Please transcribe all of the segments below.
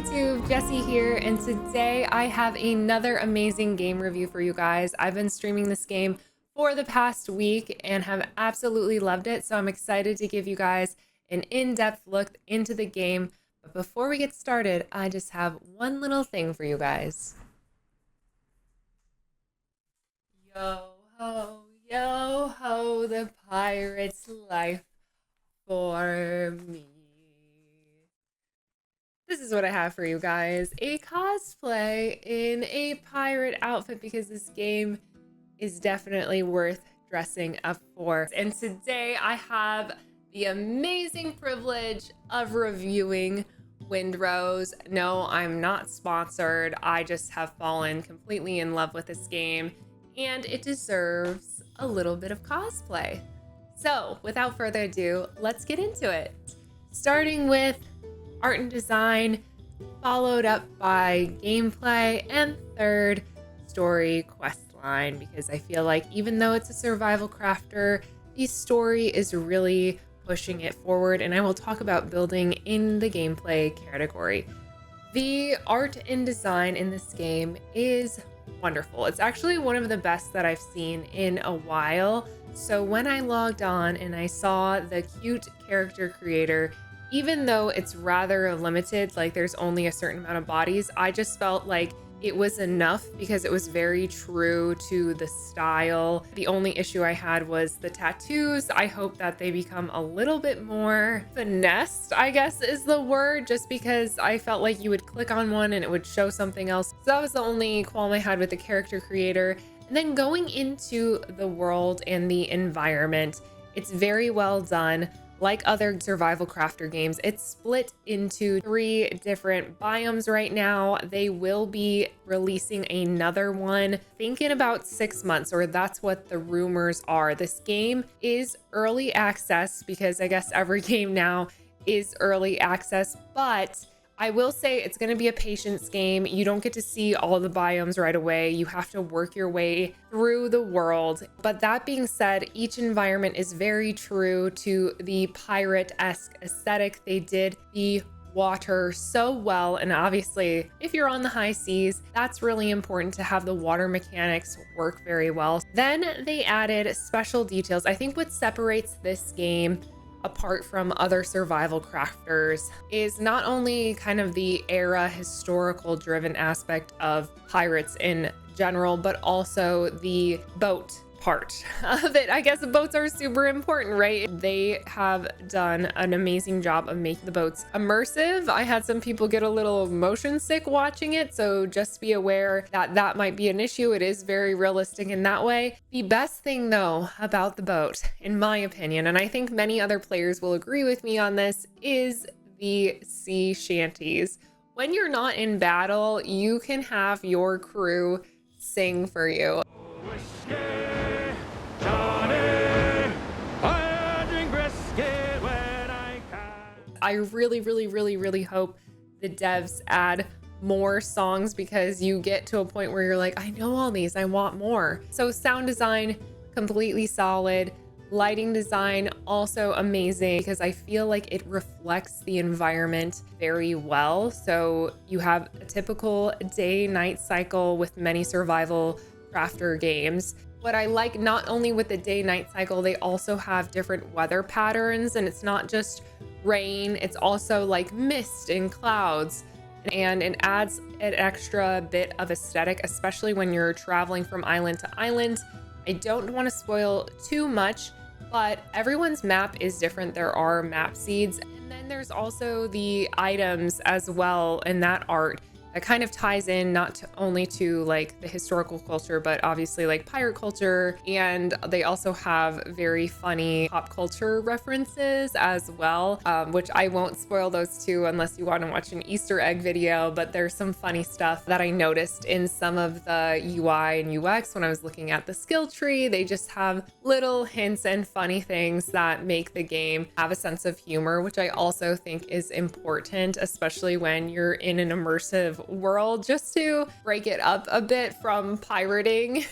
YouTube, Jessie here, and today I have another amazing game review for you guys. I've been streaming this game for the past week and have absolutely loved it, so I'm excited to give you guys an in-depth look into the game. But before we get started, I just have one little thing for you guys. Yo ho, the pirate's life for me. This is what I have for you guys, a cosplay in a pirate outfit because this game is definitely worth dressing up for. And today I have the amazing privilege of reviewing Windrose. No, I'm not sponsored. I just have fallen completely in love with this game and it deserves a little bit of cosplay. So without further ado, let's get into it. Starting with art and design, followed up by gameplay, and third, story quest line, because I feel like even though it's a survival crafter, the story is really pushing it forward, and I will talk about building in the gameplay category. The art and design in this game is wonderful. It's actually one of the best that I've seen in a while. So when I logged on and I saw the cute character creator, even though it's rather limited, like there's only a certain amount of bodies, I just felt like it was enough because it was very true to the style. The only issue I had was the tattoos. I hope that they become a little bit more finessed, I guess is the word, just because I felt like you would click on one and it would show something else. So that was the only qualm I had with the character creator. And then going into the world and the environment, it's very well done. Like other survival crafter games, it's split into 3 different biomes right now. They will be releasing another one, I think in about 6 months, or that's what the rumors are. This game is early access because I guess every game now is early access, but I will say it's going to be a patience game. You don't get to see all the biomes right away. You have to work your way through the world. But that being said, each environment is very true to the pirate-esque aesthetic. They did the water so well, and obviously if you're on the high seas, that's really important to have the water mechanics work very well. Then they added special details. I think what separates this game apart from other survival crafters is not only kind of the era historical driven aspect of pirates in general, but also the boat part of it. I guess boats are super important, right? They have done an amazing job of making the boats immersive. I had some people get a little motion sick watching it, so just be aware that that might be an issue. It is very realistic in that way. The best thing though about the boat, in my opinion, and I think many other players will agree with me on this, is the sea shanties. When you're not in battle, you can have your crew sing for you. I really hope the devs add more songs because you get to a point where you're like, I know all these, I want more. So sound design, completely solid. Lighting design, also amazing because I feel like it reflects the environment very well. So you have a typical day-night cycle with many survival crafter games. What I like, not only with the day-night cycle, they also have different weather patterns, and it's not just rain, it's also like mist and clouds, and it adds an extra bit of aesthetic, especially when you're traveling from island to island. I don't want to spoil too much, but everyone's map is different. There are map seeds, and then there's also the items as well in that art that kind of ties in not only to like the historical culture, but obviously like pirate culture. And they also have very funny pop culture references as well, which I won't spoil those two unless you want to watch an Easter egg video. But there's some funny stuff that I noticed in some of the UI and UX when I was looking at the skill tree. They just have little hints and funny things that make the game have a sense of humor, which I also think is important, especially when you're in an immersive world, just to break it up a bit from pirating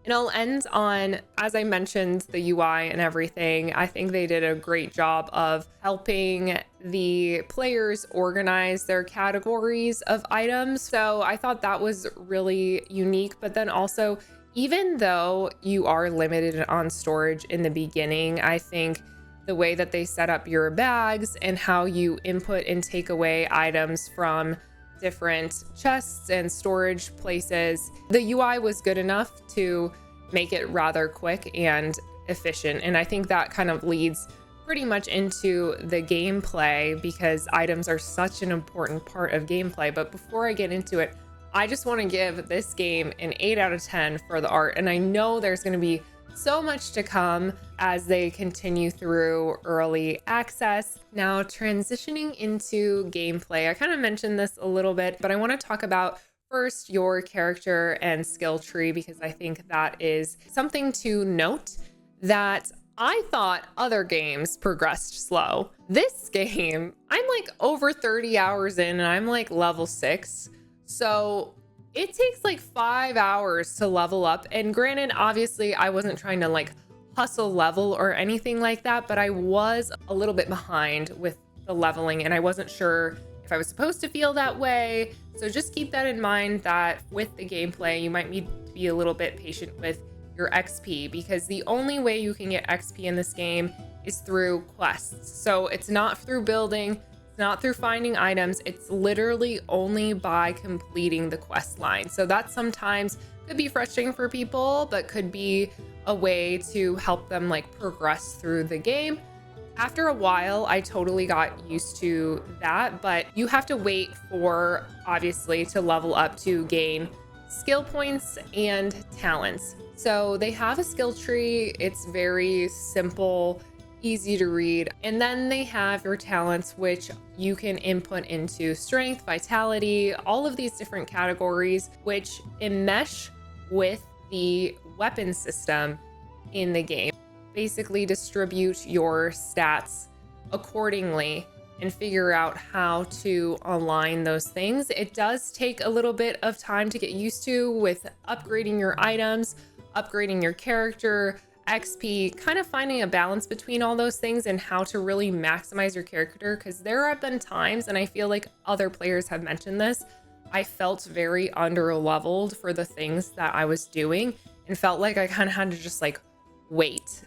And I'll end on, as I mentioned, the UI and everything. I think they did a great job of helping the players organize their categories of items. So I thought that was really unique. But then also, even though you are limited on storage in the beginning, I think the way that they set up your bags and how you input and take away items from different chests and storage places, the UI was good enough to make it rather quick and efficient. And I think that kind of leads pretty much into the gameplay, because items are such an important part of gameplay. But before I get into it, I just want to give this game an 8 out of 10 for the art. And I know there's going to be so much to come as they continue through early access. Now, transitioning into gameplay, I kind of mentioned this a little bit, but I want to talk about first your character and skill tree, because I think that is something to note that I thought other games progressed slow. This game, I'm like over 30 hours in and I'm like level 6. So it takes like 5 hours to level up. And granted, obviously I wasn't trying to like hustle level or anything like that, but I was a little bit behind with the leveling and I wasn't sure if I was supposed to feel that way. So just keep that in mind, that with the gameplay, you might need to be a little bit patient with your XP, because the only way you can get XP in this game is through quests. So it's not through building, it's not through finding items, it's literally only by completing the quest line. So that sometimes could be frustrating for people, but could be a way to help them like progress through the game. After a while, I totally got used to that, but you have to wait for, obviously, to level up to gain skill points and talents. So they have a skill tree. It's very simple, easy to read. And then they have your talents, which you can input into strength, vitality, all of these different categories, which enmesh with the weapon system in the game. Basically distribute your stats accordingly and figure out how to align those things. It does take a little bit of time to get used to with upgrading your items, upgrading your character, XP, kind of finding a balance between all those things and how to really maximize your character. Because there have been times, and I feel like other players have mentioned this, I felt very under leveled for the things that I was doing and felt like I kind of had to just like wait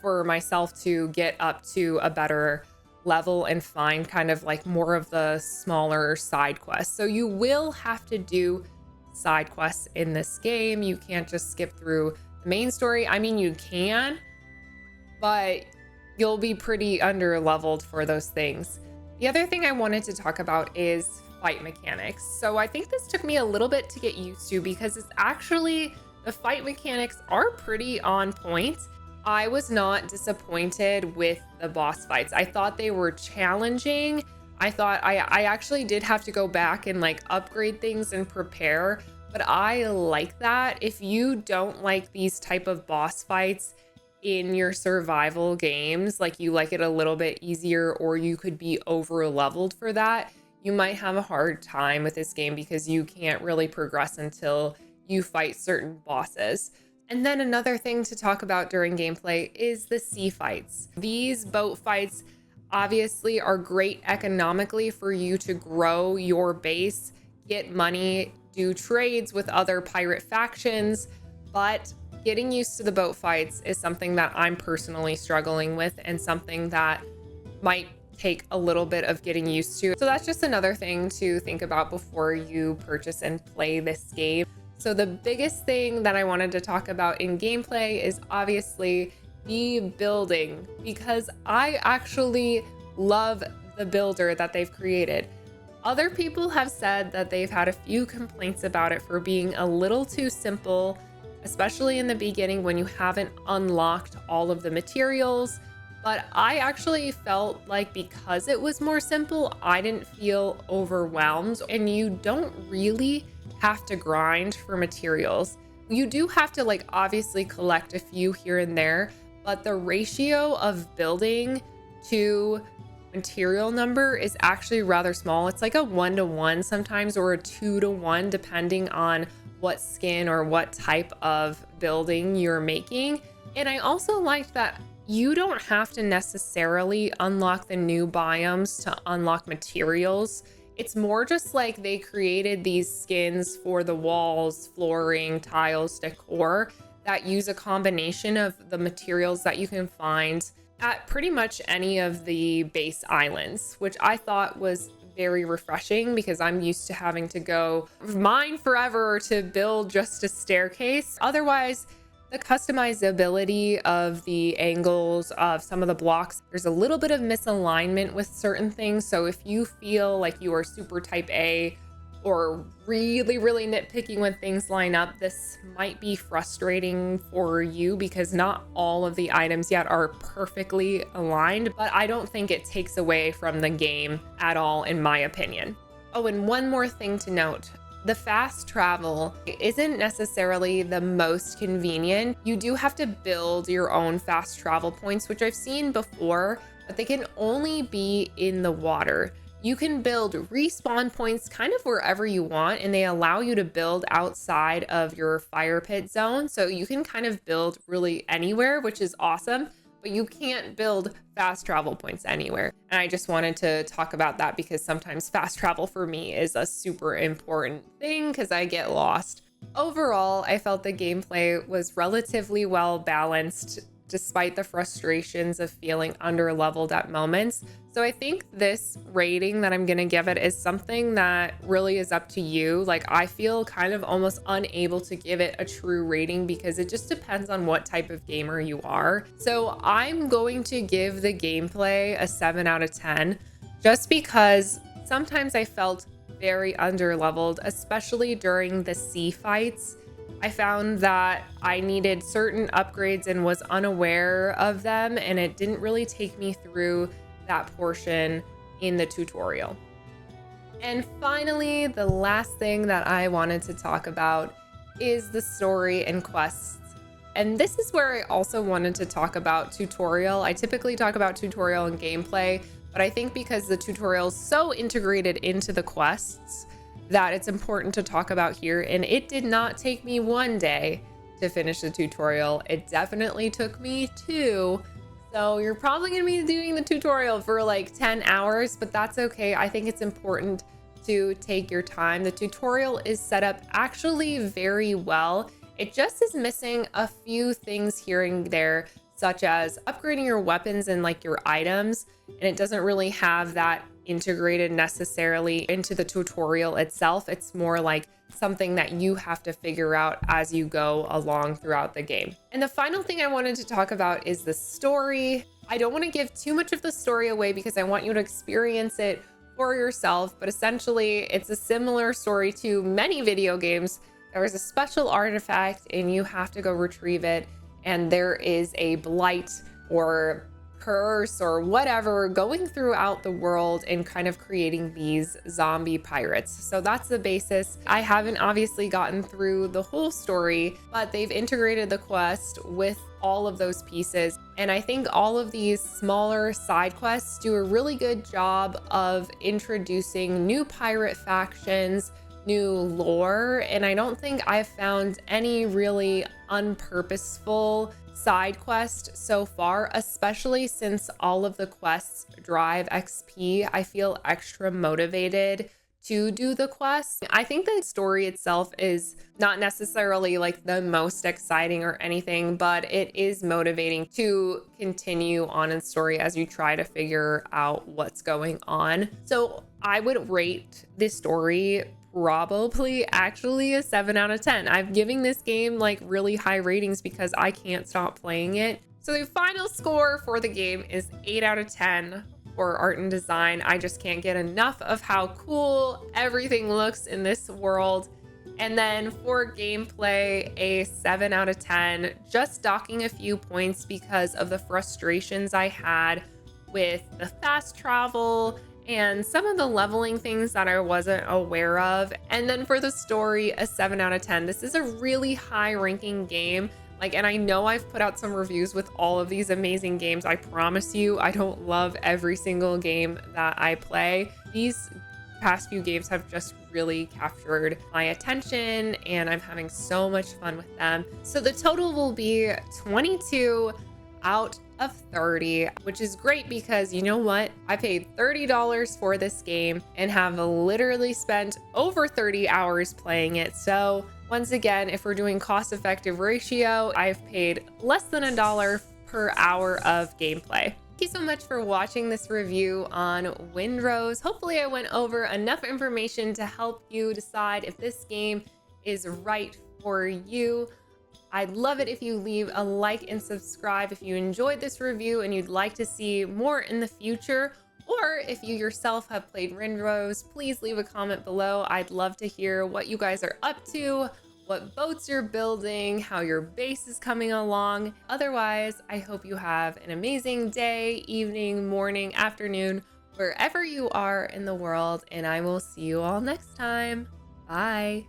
for myself to get up to a better level and find kind of like more of the smaller side quests. So you will have to do side quests in this game. You can't just skip through the main story. I mean, you can, but you'll be pretty under leveled for those things. The other thing I wanted to talk about is fight mechanics. So I think this took me a little bit to get used to, because it's actually, the fight mechanics are pretty on point. I was not disappointed with the boss fights. I thought they were challenging. I thought I actually did have to go back and like upgrade things and prepare, but I like that. If you don't like these type of boss fights in your survival games, like you like it a little bit easier, or you could be over leveled for that, you might have a hard time with this game because you can't really progress until you fight certain bosses. And then another thing to talk about during gameplay is the sea fights. These boat fights obviously are great economically for you to grow your base, get money, do trades with other pirate factions, but getting used to the boat fights is something that I'm personally struggling with and something that might take a little bit of getting used to. So that's just another thing to think about before you purchase and play this game. So the biggest thing that I wanted to talk about in gameplay is obviously the building, because I actually love the builder that they've created. Other people have said that they've had a few complaints about it for being a little too simple, especially in the beginning when you haven't unlocked all of the materials. But I actually felt like because it was more simple, I didn't feel overwhelmed, and you don't really have to grind for materials. You do have to like obviously collect a few here and there, but the ratio of building to material number is actually rather small. It's like a 1-to-1 sometimes, or a 2-to-1 depending on what skin or what type of building you're making. And I also liked that you don't have to necessarily unlock the new biomes to unlock materials. It's more just like they created these skins for the walls, flooring, tiles, decor that use a combination of the materials that you can find at pretty much any of the base islands, which I thought was very refreshing because I'm used to having to go mine forever to build just a staircase. Otherwise, the customizability of the angles of some of the blocks, there's a little bit of misalignment with certain things. So if you feel like you are super type A or really nitpicking when things line up, this might be frustrating for you because not all of the items yet are perfectly aligned, but I don't think it takes away from the game at all, in my opinion. Oh, and one more thing to note. The fast travel isn't necessarily the most convenient. You do have to build your own fast travel points, which I've seen before, but they can only be in the water. You can build respawn points kind of wherever you want, and they allow you to build outside of your fire pit zone. So you can kind of build really anywhere, which is awesome, but you can't build fast travel points anywhere. And I just wanted to talk about that because sometimes fast travel for me is a super important thing because I get lost. Overall, I felt the gameplay was relatively well balanced despite the frustrations of feeling under-leveled at moments. So I think this rating that I'm gonna give it is something that really is up to you. Like, I feel kind of almost unable to give it a true rating because it just depends on what type of gamer you are. So I'm going to give the gameplay a 7 out of 10, just because sometimes I felt very under-leveled, especially during the sea fights. I found that I needed certain upgrades and was unaware of them, and it didn't really take me through that portion in the tutorial. And finally, the last thing that I wanted to talk about is the story and quests. And this is where I also wanted to talk about tutorial. I typically talk about tutorial and gameplay, but I think because the tutorial is so integrated into the quests that it's important to talk about here. And it did not take me 1 day to finish the tutorial. It definitely took me 2. So you're probably gonna be doing the tutorial for like 10 hours, but that's okay. I think it's important to take your time. The tutorial is set up actually very well. It just is missing a few things here and there, such as upgrading your weapons and like your items. And it doesn't really have that integrated necessarily into the tutorial itself. It's more like something that you have to figure out as you go along throughout the game. And the final thing I wanted to talk about is the story. I don't want to give too much of the story away because I want you to experience it for yourself, but essentially it's a similar story to many video games. There is a special artifact and you have to go retrieve it, and there is a blight or curse or whatever going throughout the world and kind of creating these zombie pirates. So that's the basis. I haven't obviously gotten through the whole story, but they've integrated the quest with all of those pieces. And I think all of these smaller side quests do a really good job of introducing new pirate factions, new lore, and I don't think I've found any really unpurposeful side quest so far, especially since all of the quests drive XP. I feel extra motivated to do the quests. I think the story itself is not necessarily like the most exciting or anything, but it is motivating to continue on in story as you try to figure out what's going on. So I would rate this story probably actually a 7 out of 10. I'm giving this game like really high ratings because I can't stop playing it. So the final score for the game is 8 out of 10 for art and design. I just can't get enough of how cool everything looks in this world. And then for gameplay, a 7 out of 10, just docking a few points because of the frustrations I had with the fast travel and some of the leveling things that I wasn't aware of. And then for the story, a 7 out of 10. This is a really high ranking game. And I know I've put out some reviews with all of these amazing games. I promise you, I don't love every single game that I play. These Past few games have just really captured my attention and I'm having so much fun with them. So the total will be 22 out of 30, which is great because you know what? I paid $30 for this game and have literally spent over 30 hours playing it. So once again, if we're doing cost-effective ratio, I've paid less than $1 per hour of gameplay. Thank you so much for watching this review on Windrose. Hopefully I went over enough information to help you decide if this game is right for you. I'd love it if you leave a like and subscribe if you enjoyed this review and you'd like to see more in the future, or if you yourself have played Windrose, please leave a comment below. I'd love to hear what you guys are up to, what boats you're building, how your base is coming along. Otherwise, I hope you have an amazing day, evening, morning, afternoon, wherever you are in the world, and I will see you all next time. Bye.